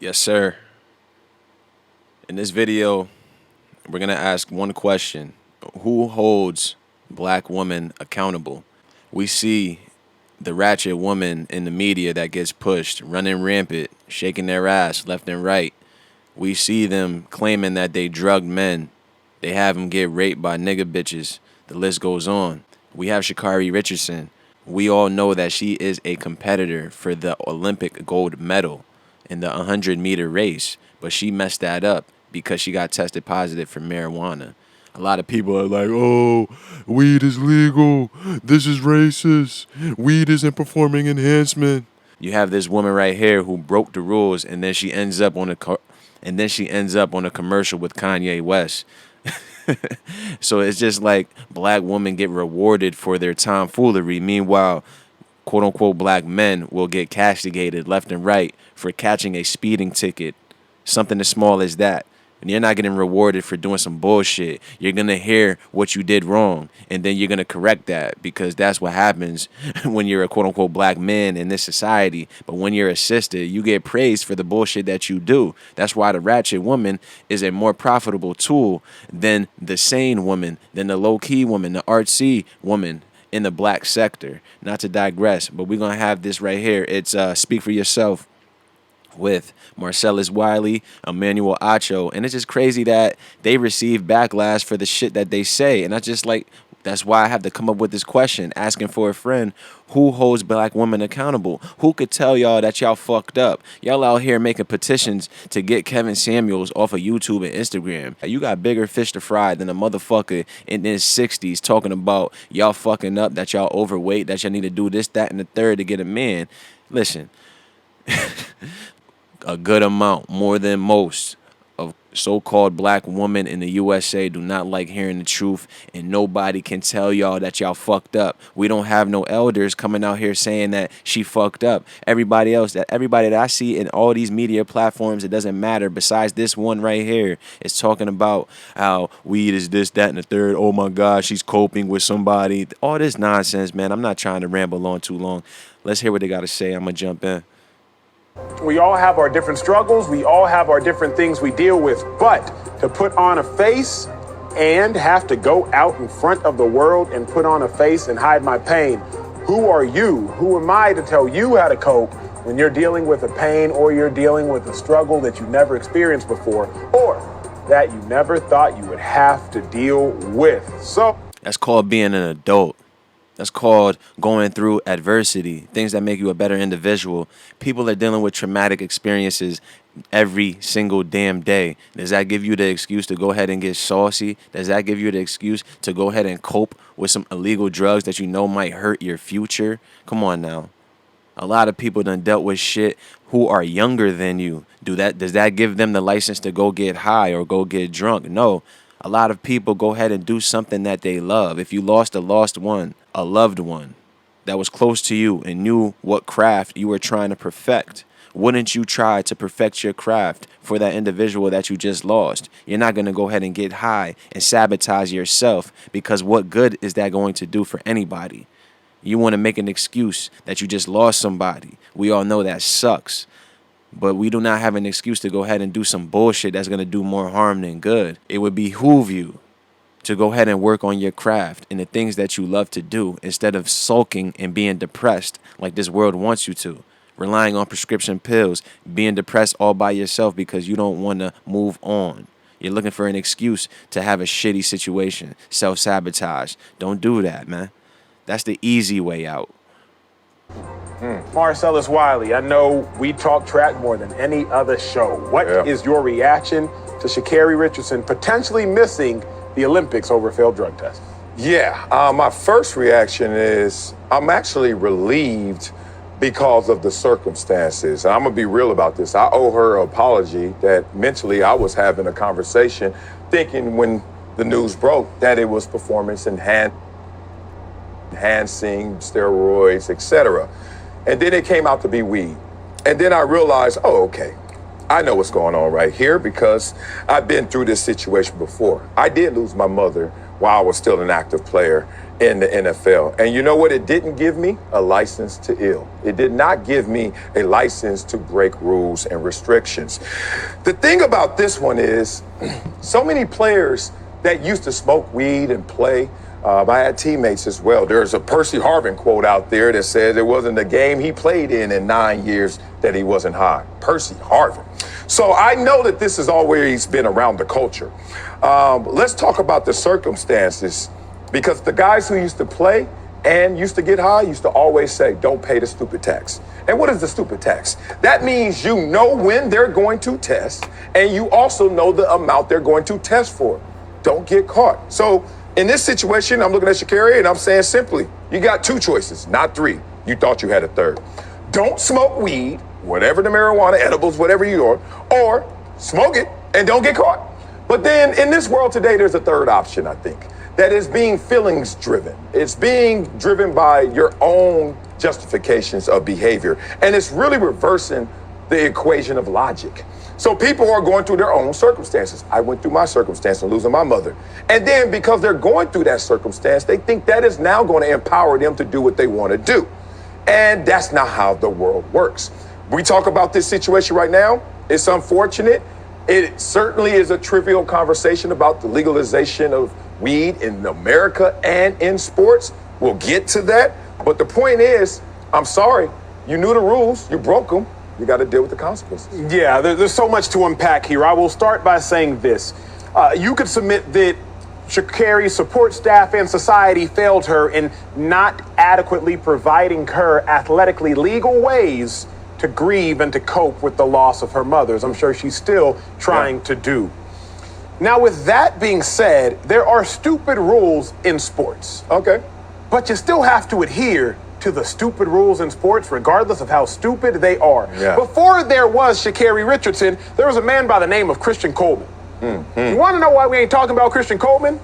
Yes, sir. In this video, we're going to ask one question. Who holds black women accountable? We see the ratchet woman in the media that gets pushed, running rampant, shaking their ass left and right. We see them claiming that they drugged men. They have them get raped by nigga bitches. The list goes on. We have Sha'Carri Richardson. We all know that she is a competitor for the Olympic gold medal in the 100-meter race, but she messed that up because she got tested positive for marijuana. A lot of people are like, oh, weed is legal. This is racist. Weed isn't performing enhancement. You have this woman right here who broke the rules, and then she ends up on a commercial with Kanye West. So it's just like black women get rewarded for their tomfoolery. Meanwhile, quote unquote black men will get castigated left and right for catching a speeding ticket. Something as small as that. And you're not getting rewarded for doing some bullshit. You're going to hear what you did wrong, and then you're going to correct that, because that's what happens when you're a quote-unquote black man in this society. But when you're a sister, you get praised for the bullshit that you do. That's why the ratchet woman is a more profitable tool than the sane woman, than the low-key woman, the artsy woman in the black sector. Not to digress, but we're going to have this right here. It's Speak for Yourself with Marcellus Wiley, Emmanuel Acho, and it's just crazy that they receive backlash for the shit that they say. And that's why I have to come up with this question, asking for a friend: who holds black women accountable? Who could tell y'all that y'all fucked up? Y'all out here making petitions to get Kevin Samuels off of YouTube and Instagram. You got bigger fish to fry than a motherfucker in his 60s talking about y'all fucking up, that y'all overweight, that y'all need to do this, that, and the third to get a man. Listen. A good amount, more than most, of so-called black women in the USA do not like hearing the truth, and nobody can tell y'all that y'all fucked up. We don't have no elders coming out here saying that she fucked up. Everybody that I see in all these media platforms, it doesn't matter, besides this one right here, is talking about how weed is this, that, and the third. Oh my God, she's coping with somebody. All this nonsense, man. I'm not trying to ramble on too long. Let's hear what they got to say. I'm going to jump in. We all have our different struggles. We all have our different things we deal with. But to put on a face and have to go out in front of the world and put on a face and hide my pain, who are you? Who am I to tell you how to cope when you're dealing with a pain, or you're dealing with a struggle that you never experienced before, or that you never thought you would have to deal with? So that's called being an adult. That's called going through adversity, things that make you a better individual. People are dealing with traumatic experiences every single damn day. Does that give you the excuse to go ahead and get saucy? Does that give you the excuse to go ahead and cope with some illegal drugs that you know might hurt your future? Come on now. A lot of people done dealt with shit who are younger than you. Does that give them the license to go get high or go get drunk? No. A lot of people go ahead and do something that they love. If you lost a loved one that was close to you and knew what craft you were trying to perfect, wouldn't you try to perfect your craft for that individual that you just lost? You're not going to go ahead and get high and sabotage yourself, because what good is that going to do for anybody? You want to make an excuse that you just lost somebody. We all know that sucks. But we do not have an excuse to go ahead and do some bullshit that's going to do more harm than good. It would behoove you to go ahead and work on your craft and the things that you love to do, instead of sulking and being depressed like this world wants you to, relying on prescription pills, being depressed all by yourself because you don't want to move on. You're looking for an excuse to have a shitty situation, self-sabotage. Don't do that, man. That's the easy way out. Marcellus Wiley, I know we talk track more than any other show. What is your reaction to Sha'Carri Richardson potentially missing the Olympics over a failed drug test? My first reaction is I'm actually relieved because of the circumstances. I'm gonna be real about this. I owe her an apology that mentally I was having a conversation thinking when the news broke that it was performance enhancing, steroids, etc. And then it came out to be weed. And then I realized, oh, okay, I know what's going on right here because I've been through this situation before. I did lose my mother while I was still an active player. in the NFL. And you know what it didn't give me? A license to ill. It did not give me a license to break rules and restrictions. The thing about this one is so many players that used to smoke weed and play, I had teammates as well. There's a Percy Harvin quote out there that says it wasn't a game he played in 9 years that he wasn't high. Percy Harvin. So I know that this has always been around the culture. Let's talk about the circumstances, because the guys who used to play and used to get high used to always say, don't pay the stupid tax. And what is the stupid tax? That means you know when they're going to test, and you also know the amount they're going to test for. Don't get caught. So in this situation, I'm looking at Sha'Carri and I'm saying simply, you got two choices, not three. You thought you had a third. Don't smoke weed, whatever the marijuana, edibles, whatever you are, or smoke it and don't get caught. But then in this world today, there's a third option, I think, that is being feelings driven. It's being driven by your own justifications of behavior. And it's really reversing the equation of logic. So people are going through their own circumstances. I went through my circumstance of losing my mother. And then because they're going through that circumstance, they think that is now going to empower them to do what they want to do. And that's not how the world works. We talk about this situation right now. It's unfortunate. It certainly is a trivial conversation about the legalization of weed in America and in sports. We'll get to that. But the point is, I'm sorry, you knew the rules, you broke them. You got to deal with the consequences. Yeah, there's so much to unpack here. I will start by saying this. You could submit that Sha'Carri's support staff and society failed her in not adequately providing her athletically legal ways to grieve and to cope with the loss of her mother, as I'm sure she's still trying to do. Now, with that being said, there are stupid rules in sports. Okay. But you still have to adhere to the stupid rules in sports, regardless of how stupid they are. Yeah. Before there was Sha'Carri Richardson, there was a man by the name of Christian Coleman. You want to know why we ain't talking about Christian Coleman?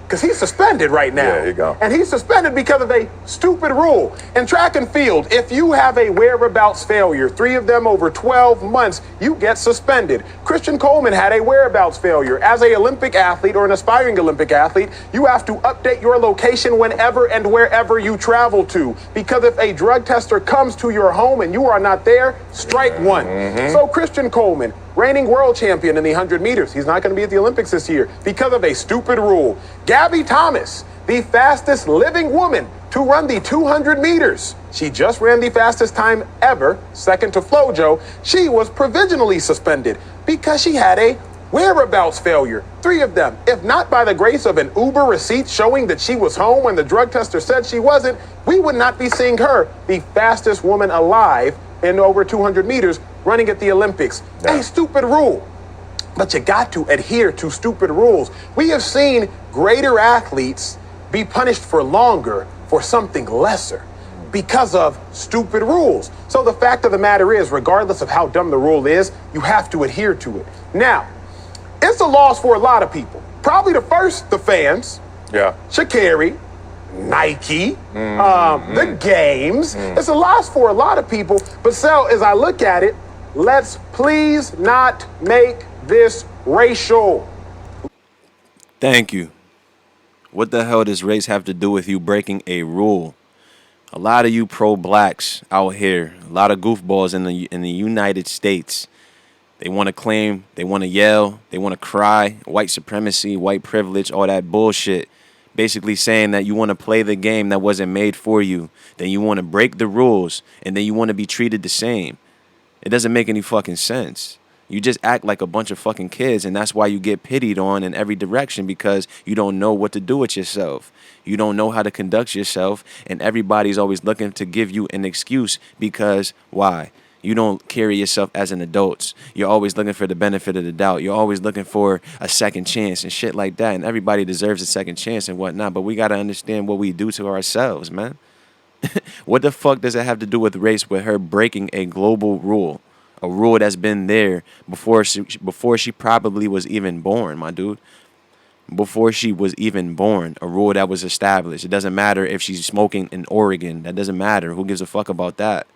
Because he's suspended right now. There you go. And he's suspended because of a stupid rule. In track and field, if you have a whereabouts failure, 3 of them over 12 months, you get suspended. Christian Coleman had a whereabouts failure. As an Olympic athlete or an aspiring Olympic athlete, you have to update your location whenever and wherever you travel to. Because if a drug tester comes to your home and you are not there, strike one. So Christian Coleman, reigning world champion in the 100 meters. He's not going to be at the Olympics this year because of a stupid rule. Gabby Thomas, the fastest living woman to run the 200 meters. She just ran the fastest time ever, second to Flojo. She was provisionally suspended because she had a whereabouts failure. 3 of them. If not by the grace of an Uber receipt showing that she was home when the drug tester said she wasn't, we would not be seeing her, the fastest woman alive in over 200 meters, running at the Olympics. A stupid rule. But you got to adhere to stupid rules. We have seen greater athletes be punished for longer for something lesser because of stupid rules. So the fact of the matter is, regardless of how dumb the rule is, you have to adhere to it. Now, it's a loss for a lot of people. Probably the fans, Sha'Carri, Nike, the games. It's a loss for a lot of people. But Sel, as I look at it, let's please not make this racial. Thank you. What the hell does race have to do with you breaking a rule? A lot of you pro-blacks out here, a lot of goofballs in the United States, they want to claim, they want to yell, they want to cry, white supremacy, white privilege, all that bullshit. Basically saying that you want to play the game that wasn't made for you, then you want to break the rules, and then you want to be treated the same. It doesn't make any fucking sense. You just act like a bunch of fucking kids, and that's why you get pitied on in every direction, because you don't know what to do with yourself. You don't know how to conduct yourself, and everybody's always looking to give you an excuse because why? You don't carry yourself as an adult. You're always looking for the benefit of the doubt. You're always looking for a second chance and shit like that, and everybody deserves a second chance and whatnot, but we got to understand what we do to ourselves, man. What the fuck does it have to do with race, with her breaking a global rule? A rule that's been there before she probably was even born, my dude. Before she was even born, a rule that was established. It doesn't matter if she's smoking in Oregon. That doesn't matter. Who gives a fuck about that?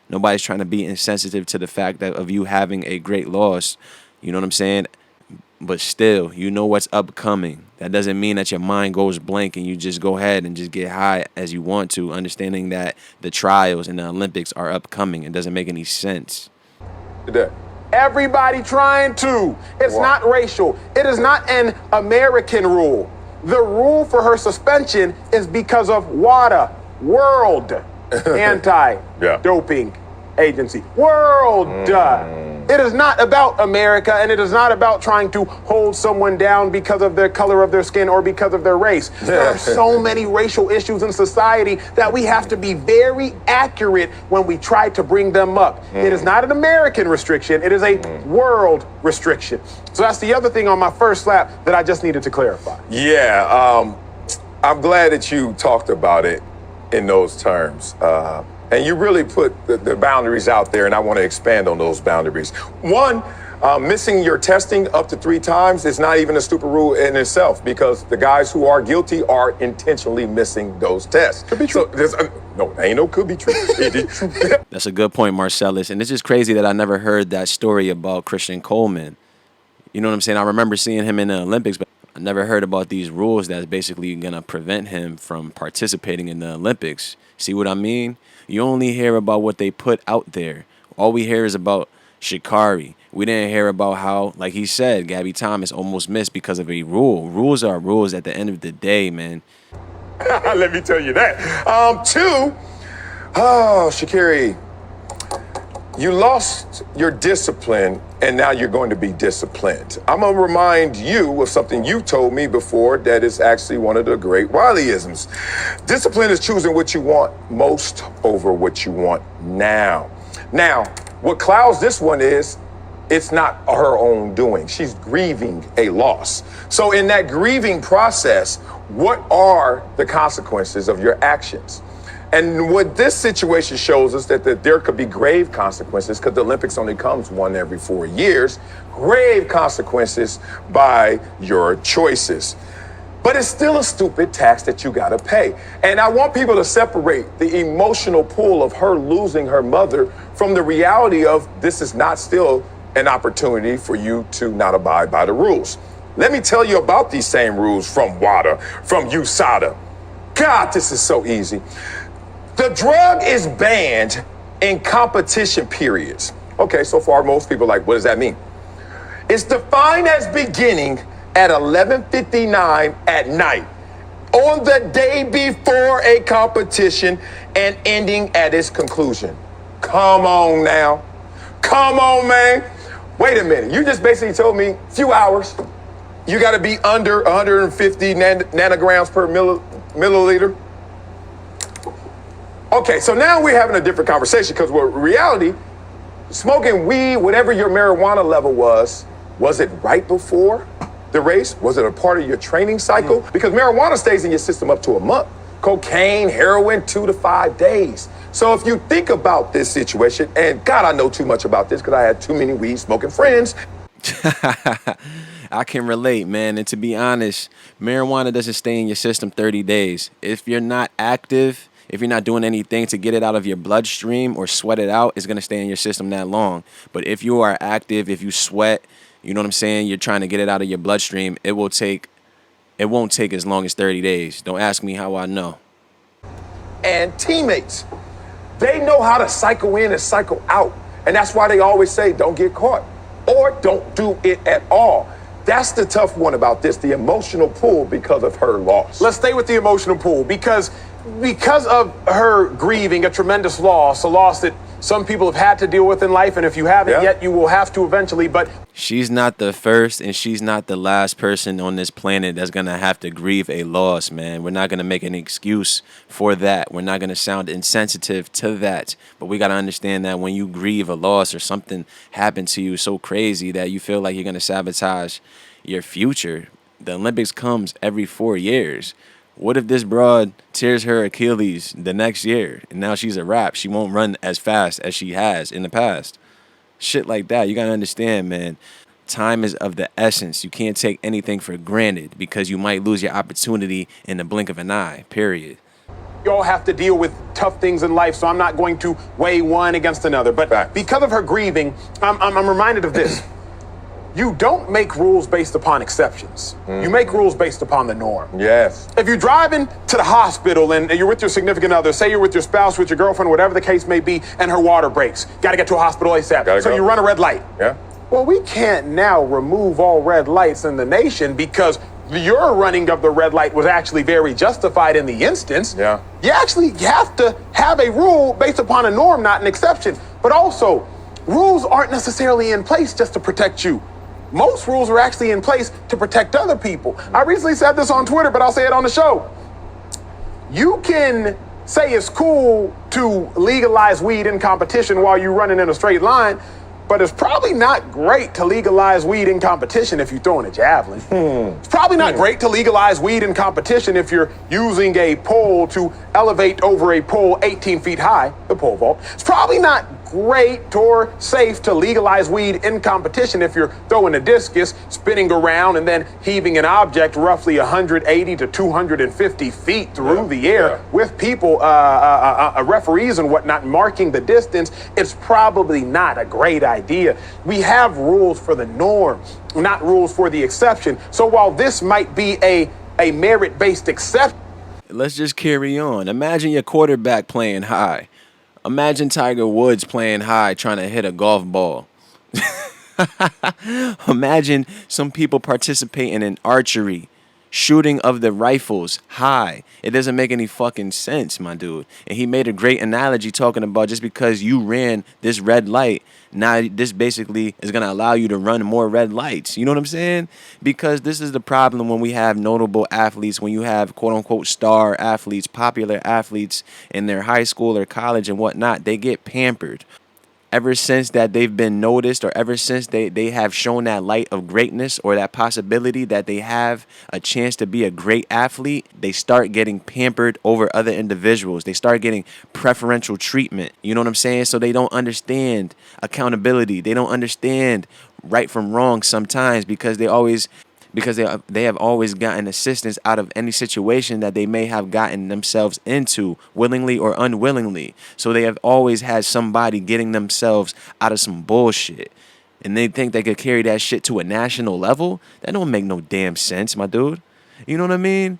Nobody's trying to be insensitive to the fact that of you having a great loss. You know what I'm saying? but still, you know what's upcoming. That doesn't mean that your mind goes blank and you just go ahead and just get high as you want to, understanding that the trials and the Olympics are upcoming. It doesn't make any sense. Everybody trying to. It's not racial. It is not an American rule. The rule for her suspension is because of WADA, World Anti-Doping Agency. World. It is not about America, and it is not about trying to hold someone down because of their color of their skin or because of their race. There are so many racial issues in society that we have to be very accurate when we try to bring them up. It is not an American restriction. It is a world restriction. So that's the other thing on my first slap that I just needed to clarify. Yeah, I'm glad that you talked about it in those terms. And you really put the boundaries out there, and I want to expand on those boundaries. One, missing your testing up to 3 times is not even a stupid rule in itself, because the guys who are guilty are intentionally missing those tests. Could be true. So no, ain't no could be true. That's a good point, Marcellus. And it's just crazy that I never heard that story about Christian Coleman. You know what I'm saying? I remember seeing him in the Olympics, but I never heard about these rules that's basically going to prevent him from participating in the Olympics. See what I mean? You only hear about what they put out there. All we hear is about Sha'Carri. We didn't hear about how, like he said, Gabby Thomas almost missed because of a rule. Rules are rules at the end of the day, man. Let me tell you that. Two, Sha'Carri, you lost your discipline, and now you're going to be disciplined. I'm going to remind you of something you told me before that is actually one of the great Wileyisms. Discipline is choosing what you want most over what you want now. Now, what clouds this one is, it's not her own doing. She's grieving a loss. So in that grieving process, what are the consequences of your actions? And what this situation shows us that there could be grave consequences, because the Olympics only comes one every 4 years, grave consequences by your choices. But it's still a stupid tax that you gotta pay. And I want people to separate the emotional pull of her losing her mother from the reality of this is not still an opportunity for you to not abide by the rules. Let me tell you about these same rules from WADA, from USADA. God, this is so easy. The drug is banned in competition periods. Okay, so far most people are like, what does that mean? It's defined as beginning at 11:59 at night on the day before a competition and ending at its conclusion. Come on now. Come on, man. Wait a minute. You just basically told me a few hours. You got to be under 150 nanograms per milliliter. Okay, so now we're having a different conversation, because with reality, smoking weed, whatever your marijuana level was it right before the race? Was it a part of your training cycle? Because marijuana stays in your system up to a month. Cocaine, heroin, 2 to 5 days. So if you think about this situation, and God, I know too much about this because I had too many weed smoking friends. I can relate, man. And to be honest, marijuana doesn't stay in your system 30 days. If you're not active, if you're not doing anything to get it out of your bloodstream or sweat it out, it's going to stay in your system that long. But if you are active, if you sweat, you know what I'm saying, you're trying to get it out of your bloodstream, it won't take as long as 30 days. Don't ask me how I know. And teammates, they know how to cycle in and cycle out. And that's why they always say, don't get caught or don't do it at all. That's the tough one about this, the emotional pull because of her loss. Let's stay with the emotional pull, because of her grieving a tremendous loss, a loss that some people have had to deal with in life, and if you haven't yet, you will have to eventually. But she's not the first and she's not the last person on this planet that's going to have to grieve a loss, man. We're not going to make an excuse for that. We're not going to sound insensitive to that. But we got to understand that when you grieve a loss or something happened to you so crazy that you feel like you're going to sabotage your future, the Olympics comes every 4 years. What if this broad tears her Achilles the next year and now she's a wrap? She won't run as fast as she has in the past. Shit like that. You got to understand, man. Time is of the essence. You can't take anything for granted because you might lose your opportunity in the blink of an eye, period. you all have to deal with tough things in life, so I'm not going to weigh one against another. But because of her grieving, I'm reminded of this. you don't make rules based upon exceptions. You make rules based upon the norm. Yes. If you're driving to the hospital and you're with your significant other, say you're with your spouse, with your girlfriend, whatever the case may be, and her water breaks, got to get to a hospital ASAP. Gotta So go. you run a red light. Yeah. Well, we can't now remove all red lights in the nation because your running of the red light was actually very justified in the instance. Yeah. You actually have to have a rule based upon a norm, not an exception. But also, rules aren't necessarily in place just to protect you. Most rules are actually in place to protect other people. I recently said this on Twitter, but I'll say it on the show. You can say it's cool to legalize weed in competition while you're running in a straight line, but it's probably not great to legalize weed in competition if you're throwing a javelin. It's probably not great to legalize weed in competition if you're using a pole to elevate over a pole 18 feet high, the pole vault. It's probably not great or safe to legalize weed in competition if you're throwing a discus, spinning around, and then heaving an object roughly 180 to 250 feet through the air with people, referees and whatnot, marking the distance. It's probably not a great idea. We have rules for the norm, not rules for the exception. So while this might be a merit-based exception, Let's just carry on. Imagine your quarterback playing high. Imagine Tiger Woods playing high trying to hit a golf ball. Imagine some people participating in archery, shooting of the rifles high. It doesn't make any fucking sense, my dude. And he made a great analogy talking about just because you ran this red light, now this basically is going to allow you to run more red lights. You know what I'm saying? Because this is the problem when we have notable athletes, when you have quote unquote star athletes, popular athletes in their high school or college and whatnot, they get pampered. Ever since that they've been noticed, or ever since they have shown that light of greatness or that possibility that they have a chance to be a great athlete, they start getting pampered over other individuals. They start getting preferential treatment. You know what I'm saying? So they don't understand accountability. They don't understand right from wrong sometimes because they have always gotten assistance out of any situation that they may have gotten themselves into, willingly or unwillingly. So they have always had somebody getting themselves out of some bullshit. And they think they could carry that shit to a national level? That don't make no damn sense, my dude. You know what I mean?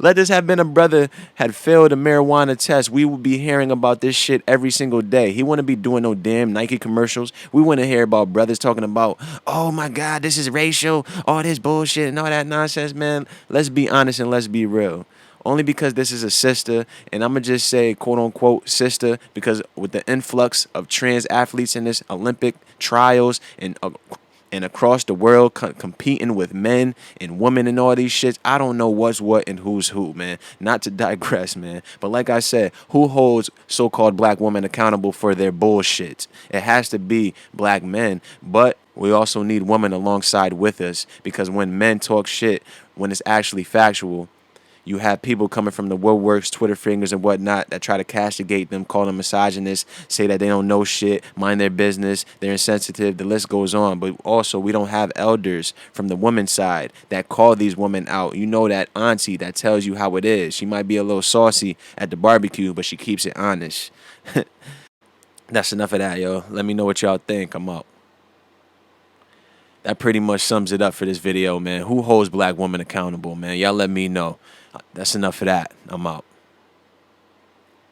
Let this have been a brother had failed a marijuana test. We would be hearing about this shit every single day. He wouldn't be doing no damn Nike commercials. We wouldn't hear about brothers talking about, oh my God, this is racial, all this bullshit and all that nonsense, man. Let's be honest and let's be real. Only because this is a sister, and I'm going to just say quote unquote sister, because with the influx of trans athletes in this Olympic trials and across the world competing with men and women and all these shits, I don't know what's what and who's who, man. Not to digress, man. But like I said, who holds so-called black women accountable for their bullshit? It has to be black men, but we also need women alongside with us, because when men talk shit, when it's actually factual, you have people coming from the woodworks, Twitter fingers and whatnot that try to castigate them, call them misogynists, say that they don't know shit, mind their business, they're insensitive, the list goes on. But also, we don't have elders from the women's side that call these women out. You know, that auntie that tells you how it is. She might be a little saucy at the barbecue, but she keeps it honest. That's enough of that, yo. Let me know what y'all think. I'm up. That pretty much sums it up for this video, man. Who holds black women accountable, man? Y'all let me know. That's enough of that. I'm out.